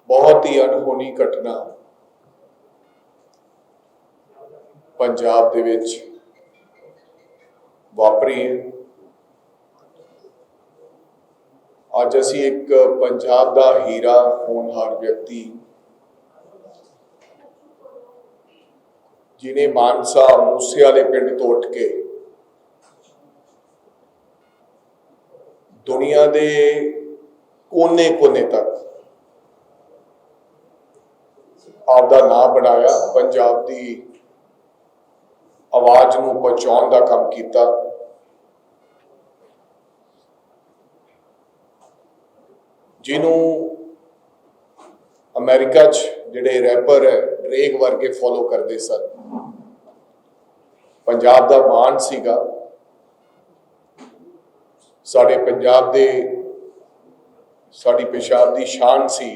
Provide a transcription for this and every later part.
बहुत ही अनहोनी घटना पंजाब दे विच वापरी है। अज असी एक पंजाब दा हीरा होनहार व्यक्ति जिन्हें मानसा मूसे वाले पिंड तो उठ के दुनिया दे कोने कोने तक आपदा नाम बनाया, पंजाब दी आवाज नूं पहुंचाउण दा काम कीता। जिन्हों अमेरिका च जिहड़े रैपर है ड्रेक वर्गे फॉलो करते सन, पंजाब दा माण सीगा। साडे पंजाब दे साडी पेशाब दी शान सी।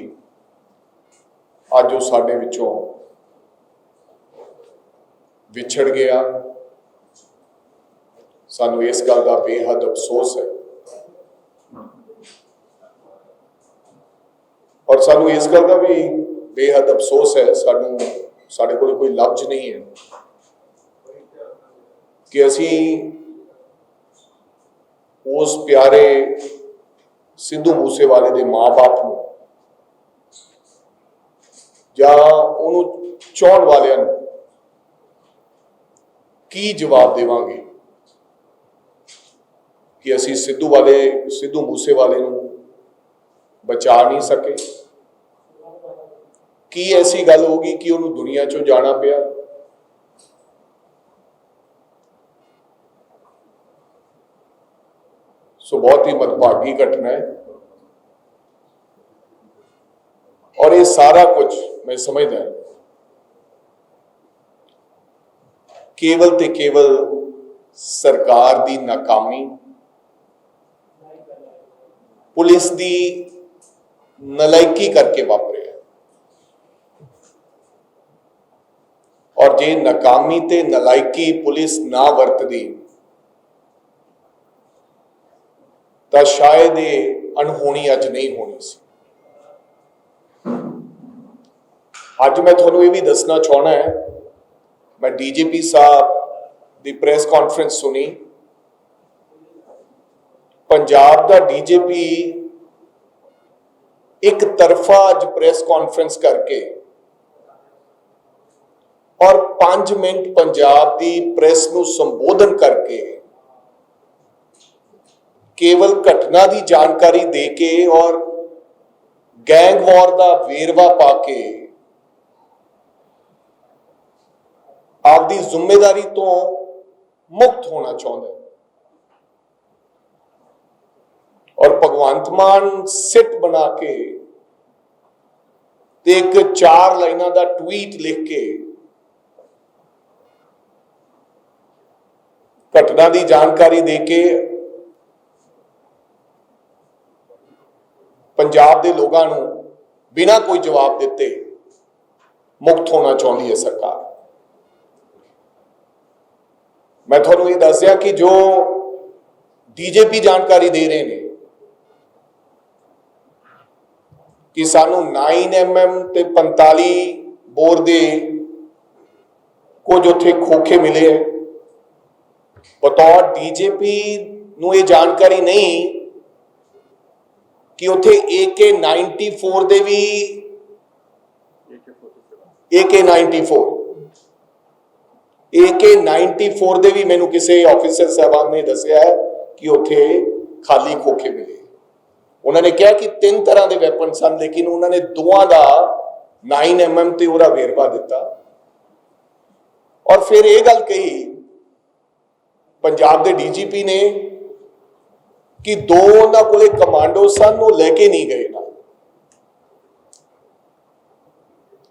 अज वो साडे विचों विछड़ गया। सानू इस गल का बेहद अफसोस है और सानू इस गल का भी बेहद अफसोस है, सानू साडे कोल कोई लफ्ज नहीं है कि असी उस प्यारे सिद्धू मूसेवाले दे माँ बाप नूं या उन्होंने चाहण वालियां नूं की जवाब देवांगे कि असी सिद्धू मूसेवाले नूं बचा नहीं सके। की ऐसी गल होगी कि उन्होंने दुनिया चों जाना पिया। सो बहुत ही मंदभागी घटना है और ये सारा कुछ मैं समझदा केवल ते केवल सरकार दी नाकामी, पुलिस दी नलायकी करके वापरे। और जे नाकामी ते नलायकी पुलिस ना वरतदी तो शायद ये अनहोनी अज नहीं होनी सी। अज मैं थोनू ये भी दसना चाहना है, मैं डीजीपी साहब की प्रेस कॉन्फ्रेंस सुनी। पंजाब का डीजीपी एक तरफा अज प्रेस कॉन्फ्रेंस करके और 5 मिनट पंजाब की प्रेस नूं संबोधन करके केवल घटना की जानकारी दे के और गैंग वॉर का वेरवा पाके आपकी जिम्मेदारी तो मुक्त होना चाहता है। और भगवंत मान सिट बना के एक 4 लाइनों का ट्वीट लिख के घटना की जानकारी दे के पंजाब के लोगों को बिना कोई जवाब दिते मुक्त होना चाहती है सरकार। मैं थोनू ये दस दिया कि जो डीजीपी जानकारी दे रहे हैं कि सानू 9mm ते 45 बोर दे कुछ उत्थे खोखे मिले है। बतौर डीजीपी नू ये जानकारी नहीं कि उत्थे AK-94 दे भी AK-94 दे भी मैनू किसी ऑफिसर साहबान ने दसिया है कि उत्थे खाली खोखे मिले। उन्होंने कहा कि 3 तरह के वैपन सन, लेकिन उन्होंने दोवां का 9mm ते उहदा वेरवा दिता। और फिर यह गल कही पंजाब के डीजीपी ने कि 2 उन्हां कोले कमांडो सन, वो लेके नहीं गए ना।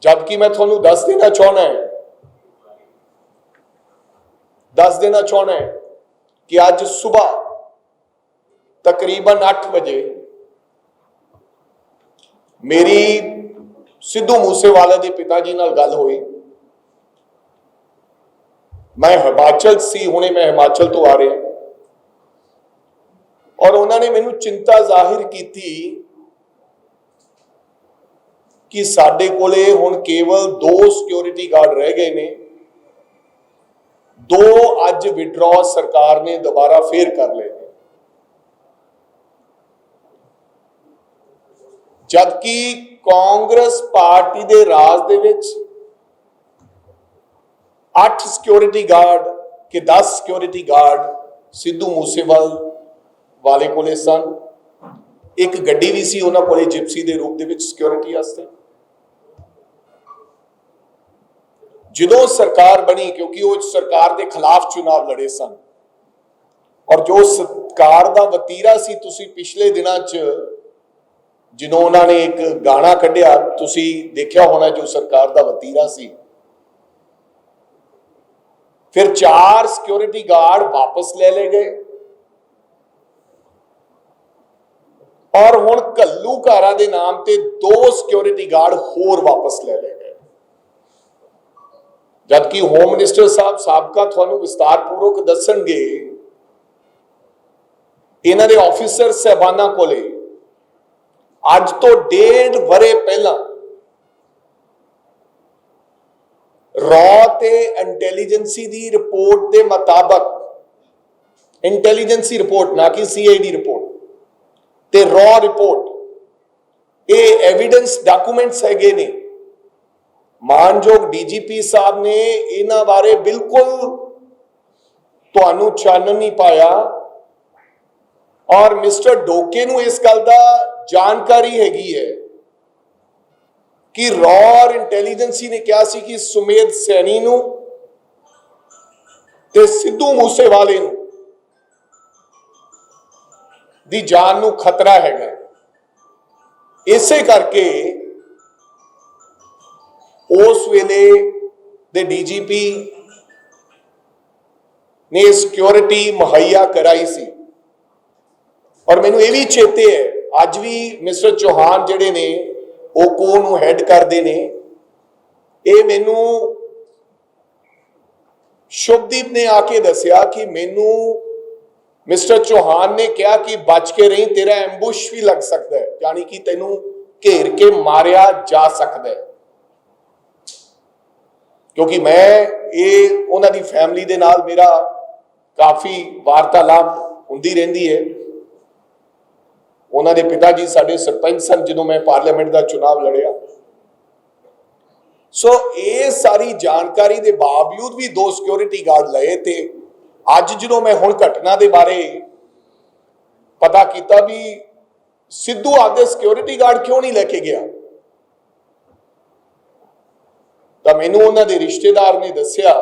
जबकि मैं थोनू दस देना चाहना है कि आज सुबह तकरीबन 8 बजे मेरी सिद्धू मूसेवाले के पिताजी नाल गल हुई। मैं हिमाचल सी, हुणे मैं हिमाचल तो आ रहा और उन्होंने मैनू चिंता जाहिर की थी कि साडे कोले हुण केवल 2 सिक्योरिटी गार्ड रह गए ने। 2 अज विड्रॉ सरकार ने दोबारा फेर कर लए ने, जबकि कांग्रेस पार्टी दे राज दे विच 8 सिक्योरिटी गार्ड के 10 सिक्योरिटी गार्ड सिद्धू मूसेवाल वाले कोले सन। एक गड्डी भी सी उन्हां कोले जिप्सी दे रूप दे विच सिक्योरिटी वास्ते। जदों सरकार बनी, क्योंकि वो सरकार के खिलाफ चुनाव लड़े सन, और जो सरकार का वतीरा सी, तुसी पिछले दिनों च जिन्हों उन्होंने एक गाना कढ़िया, तुसी देखा होना, जो सरकार का वतीरा सी, फिर 4 सिक्योरिटी गार्ड वापस ले गए और हुण घल्लूघारा के नाम से 2 सिक्योरिटी गार्ड होर वापस ले गए। जबकि होम मिनिस्टर साहब साबका थानू विस्तारपूर्वक दसणगे, इन्हां दे ऑफिसर साहबाना कोले अज तो 1.5 वरे पहला रॉ ते इंटैलीजेंसी दी रिपोर्ट के मुताबक, इंटैलीजेंसी रिपोर्ट ना कि CID रिपोर्ट ते रॉ रिपोर्ट, ये एविडेंस डॉक्यूमेंट्स हैगे ने। मानयोग DGP साहब ने इन्हां बारे बिल्कुल तुहानू चानन नहीं पाया, और मिस्टर डोके नू इस गल दा जानकारी हैगी है कि रॉ और इंटैलीजेंसी ने कहा सी कि सुमेध सैनी नू ते सिद्धू मूसेवाले नू दी जान नू खतरा हैगा। इसे करके उस वेले दे DGP ने सिक्योरिटी मुहैया कराई सी। और मैनू ये भी चेते है, अज भी मिस्टर चौहान जिहड़े ने ओको नू हैड करदे ने, ये मैनू शुभदीप ने आके दसिया कि मैनू मिस्टर चौहान ने कहा कि बच के रही, तेरा एम्बुश भी लग सकता है, यानी कि तेनू घेर के मारिया जा सकता है। क्योंकि मैं ये उन्हां दी फैमिली दे नाल मेरा काफ़ी वार्तालाप हुंदी रहिंदी है। उन्होंने पिता जी साडे सरपंच सन जदों मैं पार्लीमेंट का चुनाव लड़िया। सो ये सारी जानकारी के बावजूद भी 2 सिक्योरिटी गार्ड लए थे। अज जो मैं हुण घटना के बारे पता किया भी सिद्धू आपदे सिक्योरिटी गार्ड क्यों नहीं लेके गया, तो मैनू उन्होंने रिश्तेदार ने दसिया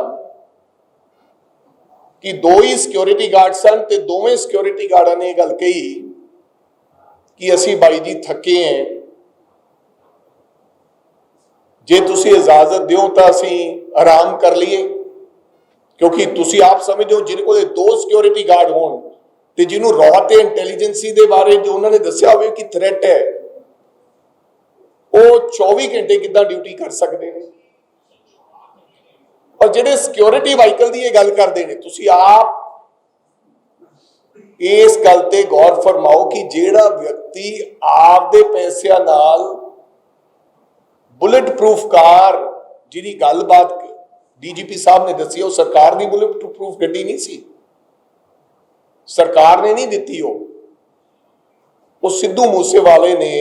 कि 2 ही सिक्योरिटी गार्ड सन, ते दोवें सिक्योरिटी गार्डा ने गल कही कि असी बाई जी थके हैं, जे तुसी इजाजत दिओ तो असी आराम कर लीए। क्योंकि तुसी आप समझो जिन्हें को 2 सिक्योरिटी गार्ड होण ते जिन्हों रॉ ते इंटैलीजेंसी के बारे जो उन्होंने दसिया होवे कि थ्रेट है, वो 24 घंटे किद्दां ड्यूटी कर सकते हैं। और जिहड़े सिक्योरिटी वाइकल की गल करते हैं, तुसी आप इस गल ते गौर फरमाओ कि जिहड़ा व्यक्ति आपदे पैसिਆਂ नाल बुलेट प्रूफ कार, जिहदी गलबात DGP साहब ने दसी, वो सरकार की बुलेट प्रूफ गड्डी नहीं सी, सरकार ने नहीं दिती। वो सिद्धू मूसेवाले ने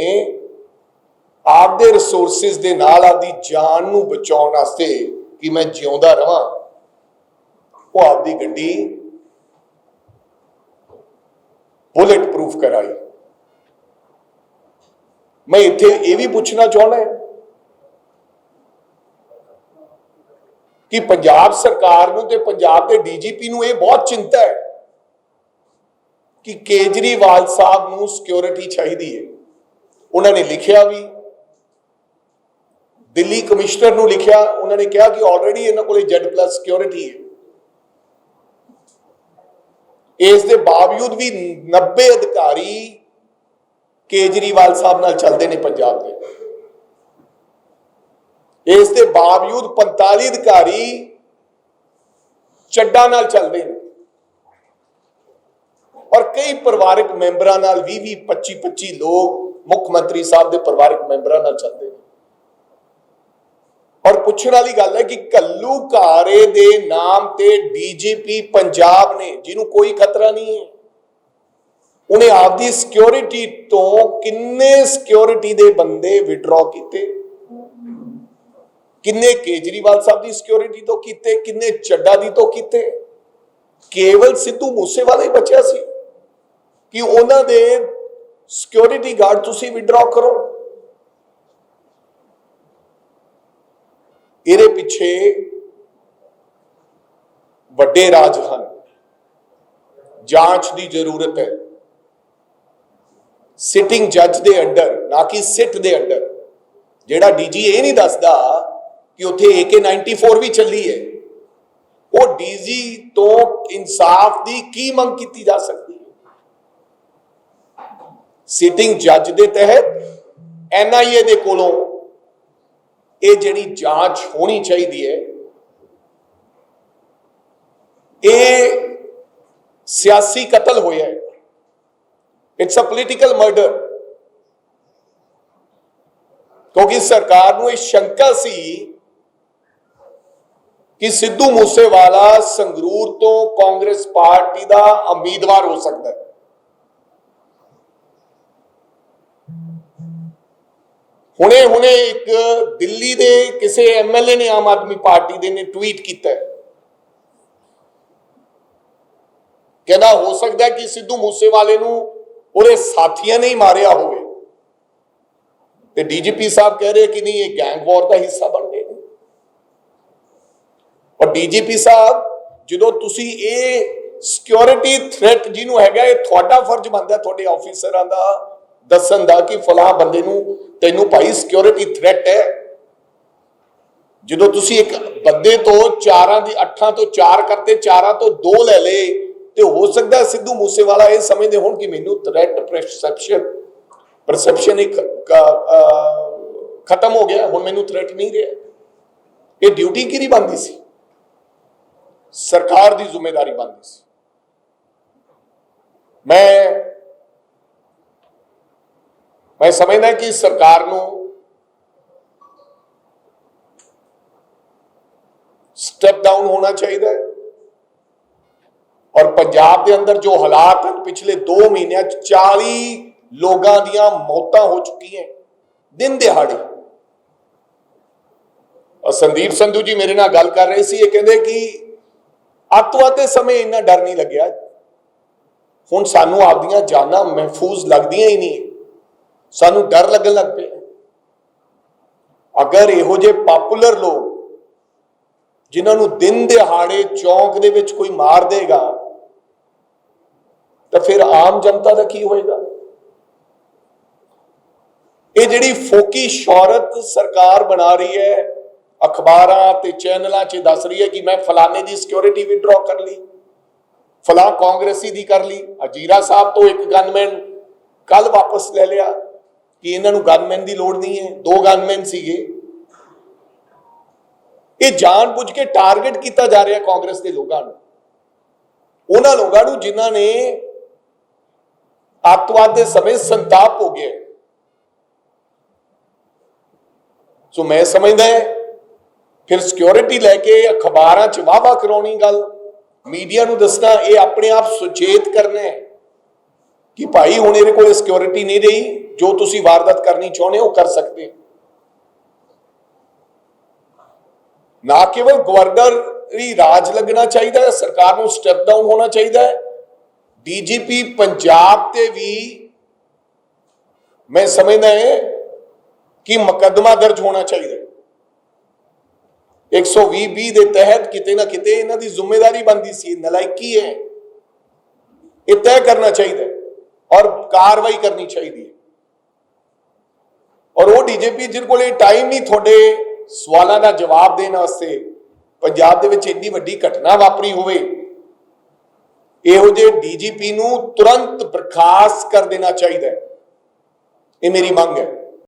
आपदे रिसोर्सिस दे नाल आपदी जान नू बचाउण वास्ते कि मैं जिउंदा रहां, वो आपदी गड्डी बुलेट प्रूफ कराई। मैं इत्थे ये भी पूछना चाहना है कि पंजाब सरकार नू ते पंजाब के DGP नू ये बहुत चिंता है कि केजरीवाल साहब नू सिक्योरिटी चाहिए है। उन्होंने लिखिया भी, दिल्ली कमिश्नर नू लिखिया, उन्होंने कहा कि ऑलरेडी इन्हां कोले Z+ सिक्योरिटी है। इस दे बावजूद भी 90 अधिकारी केजरीवाल साहब नाल चलते हैं पंजाब के। इस दे बावजूद 45 अधिकारी चड्डा नाल चलते हैं, और कई परिवारक मैंबरां नाल 20-25 लोग मुख्यमंत्री साहब के परिवारक मैंबरां नाल चलते हैं। और पुछण वाली गल है कि घल्लूघारे दे नाम ते डीजीपी पंजाब ने, जिन्हों कोई खतरा नहीं है, उन्हें आपकी सिक्योरिटी तो किन्ने सिक्योरिटी दे बंदे विड्रॉ किए, किन्ने केजरीवाल साहब की सिक्योरिटी तो किए, किन्ने चड्डा दी तो किए। केवल सिद्धू मूसेवाला ही बचा सी कि उन्हां दे सिक्योरिटी गार्ड तुसी विड्रॉ करो। इहदे पिछे वड्डे राज हन, जांच की जरूरत है, सिटिंग जज दे अंडर, ना कि सिट दे अंडर। जेड़ा डीजी ये नहीं दसदा कि उत्थे AK-94 भी चली है, वो डीजी तो इंसाफ की की मंग की जा सकती है। सिटिंग जज दे तहत NIA दे कोलों ये जिहड़ी जांच होनी चाहिए है, ये सियासी कतल होया है, इट्स अ पोलिटिकल मर्डर। क्योंकि सरकार को यह शंका सी कि सिद्धू मूसेवाला संगरूर तो कांग्रेस पार्टी का उम्मीदवार हो सकता है। हुणे हुणे एक दिल्ली दे किसी MLA ने, आम आदमी पार्टी दे ने ट्वीट किया है, कहना हो सकता है कि सिद्धू मूसेवाले नूं उहदे साथियां ने ही मारिया होवे, ते डीजीपी साहब कह रहे कि नहीं ये गैंग वॉर का हिस्सा बन गए। और डीजीपी साहब जो तुसी ये सिक्योरिटी थ्रेट जिन्हों है, ये थोड़ा फर्ज बनता है थोड़े ऑफिसरां दा दसन दा कि फलां बंदे नूं तैनूं भाई सिक्योरिटी थ्रेट है। जो तुसी एक बंदे तो 8 तो 4 करते, 4 तो 2 ले ले, तो हो सकता है सिद्धू मूसेवाला ये समझते हो कि मैनू थ्रेट परसेप्शन एक खत्म हो गया, हुण मैनू थ्रेट नहीं रहा। ये ड्यूटी किहदी बनती सी? सरकार की जिम्मेदारी बनती सी। मैं समझदा कि सरकार नूं स्टेप डाउन होना चाहिए। और पंजाब के अंदर जो हालात हैं, पिछले 2 महीनों 40 लोगों दियां मौतां हो चुकी हैं दिन दिहाड़े। और संदीप संधू जी मेरे नाल गल कर रहे सी, ये कहंदे कि अतवाद के समय इन्ना डर नहीं लग्या, हुण सानू आपदियां जानां महफूज लगदियां ही नहीं, सानू डर लगन लग पे। अगर इहो जे पॉपुलर लोग जिन्होंने दिन दिहाड़े चौंक दे विच कोई मार देगा, तो फिर आम जनता का की होएगा? ये जिहड़ी फोकी शौहरत सरकार बना रही है, अखबारां ते चैनलों च दस रही है कि मैं फलाने की सिक्योरिटी विड्रॉ कर ली, फलां कांग्रेसी दी कर ली। अजीरा साहब तो एक गनमैन कल वापस ले लिया कि इन्हों गनमैन की लोड़ नहीं है, 2 गनमैन सीगे। ये जानबूझ के टारगेट किया जा रहा है कांग्रेस के लोगों को, उन्होंने लोगों को जिन्होंने अतवाद के समय संताप हो गया। सो मैं समझदा है फिर सिक्योरिटी लैके अखबारां च वाह करानी गल, मीडिया नूं दसना, ये अपने आप सुचेत करना है कि भाई हुण इहदे कोल सिक्योरिटी नहीं रही, जो तुसीं वारदात करनी चाहुंदे हो कर सकते। ना केवल गवर्नर ही राज लगना चाहिए, सरकार को स्टेप डाउन होना चाहिए। डीजीपी पंजाब ते भी मैं समझदा है कि मुकदमा दर्ज होना चाहिए। 120(b) के तहत किते ना किते इन्हां दी जिम्मेदारी बनती सी, नलायकी है, यह तय करना चाहिए और कार्रवाई करनी चाहिए। और वो डीजीपी जिन को टाइम नहीं थोड़े सवालों का जवाब देने वास्ते, पंजाब दे विच इन्नी वड्डी घटना वापरी होवे, इहो जे डीजीपी नूं तुरंत बर्खास्त कर देना चाहिए, ये मेरी मांग है।